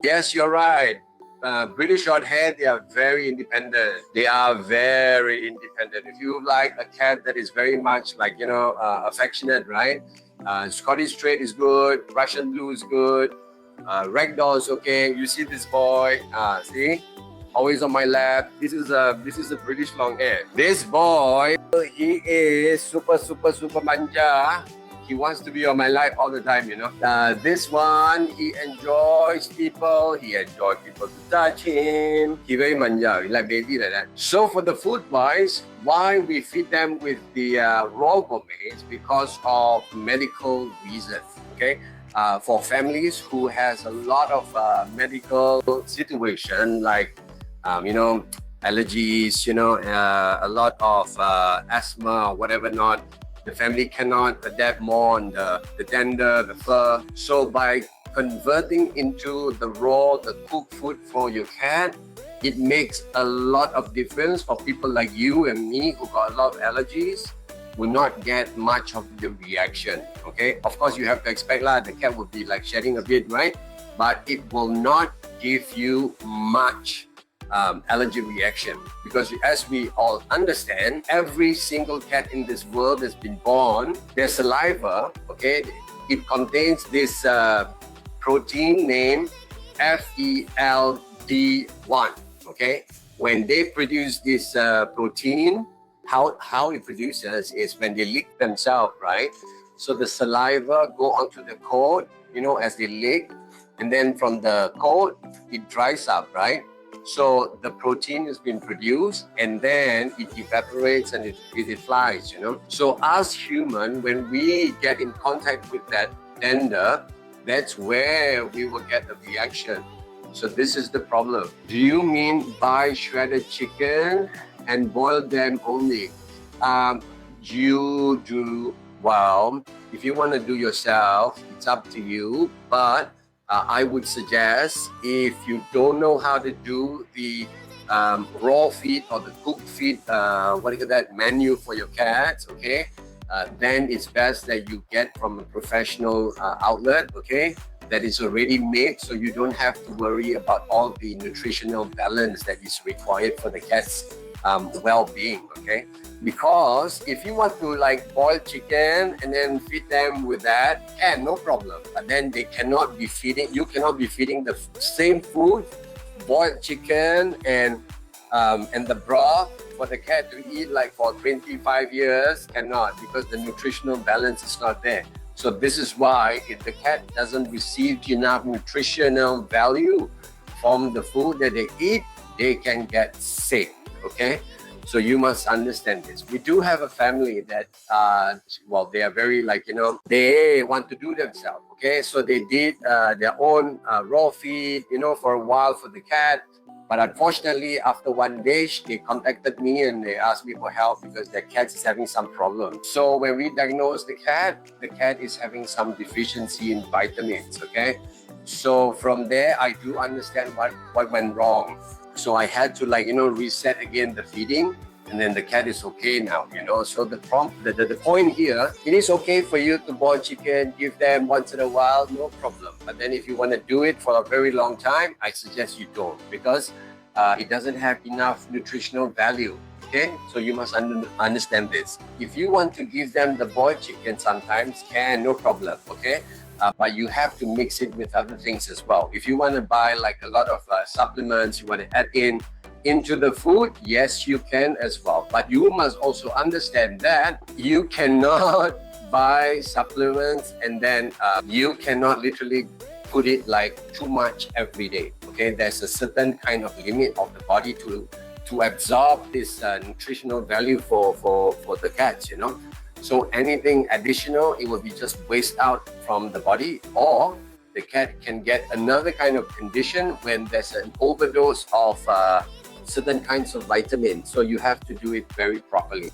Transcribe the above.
Yes, you're right. British Shorthair, they are very independent. They are very independent. If you like a cat that is very much like, affectionate, right? Scottish Straight is good. Russian Blue is good. Ragdoll is okay. You see this boy? See? Always on my lap. This is a British long hair. This boy, he is super manja. He wants to be on my life all the time. This one, he enjoys people. He enjoys people to touch him. He very manja, like baby like that. So for the food wise, why we feed them with the raw gourmet is because of medical reasons. Okay. For families who has a lot of medical situation like allergies, a lot of asthma or whatever not. The family cannot adapt more on the tender, the fur. So by converting into the raw, the cooked food for your cat, it makes a lot of difference for people like you and me who got a lot of allergies. Will not get much of the reaction. Okay, of course you have to expect the cat will be like shedding a bit, right? But it will not give you much allergy reaction, because as we all understand, every single cat in this world has been born, their saliva, okay, it contains this protein named FELD1. Okay, when they produce this protein, how it produces is when they lick themselves, right? So the saliva go onto the coat, as they lick, and then from the coat it dries up, right? So the protein has been produced and then it evaporates and it flies. So us human, when we get in contact with that tender, that's where we will get the reaction. So this is the problem. Do you mean buy shredded chicken and boil them only? You do, well, if you want to do yourself, it's up to you, but I would suggest, if you don't know how to do the raw feed or the cooked feed, menu for your cats, okay, then it's best that you get from a professional outlet, okay, that is already made, so you don't have to worry about all the nutritional balance that is required for the cat's well-being, okay? Because if you want to boil chicken and then feed them with that, no problem. But then you cannot be feeding the same food, boiled chicken and the broth for the cat to eat for 25 years, cannot, because the nutritional balance is not there. So this is why if the cat doesn't receive enough nutritional value from the food that they eat, they can get sick, okay? So you must understand this. We do have a family that, they are very they want to do themselves, okay? So they did their own raw feed, for a while for the cat. But unfortunately, after one day, they contacted me and they asked me for help because their cat is having some problem. So when we diagnosed the cat is having some deficiency in vitamins, okay? So from there, I do understand what went wrong. So I had to reset again the feeding, and then the cat is okay now, So the point here, it is okay for you to boil chicken, give them once in a while, no problem. But then if you want to do it for a very long time, I suggest you don't, because it doesn't have enough nutritional value. Okay, so you must understand this. If you want to give them the boiled chicken, sometimes no problem. Okay. But you have to mix it with other things as well. If you want to buy a lot of supplements, you want to add into the food, yes, you can as well. But you must also understand that you cannot buy supplements and then you cannot literally put it too much every day. Okay, there's a certain kind of limit of the body to absorb this nutritional value for the cats, So anything additional, it will be just waste out from the body, or the cat can get another kind of condition when there's an overdose of certain kinds of vitamins. So you have to do it very properly.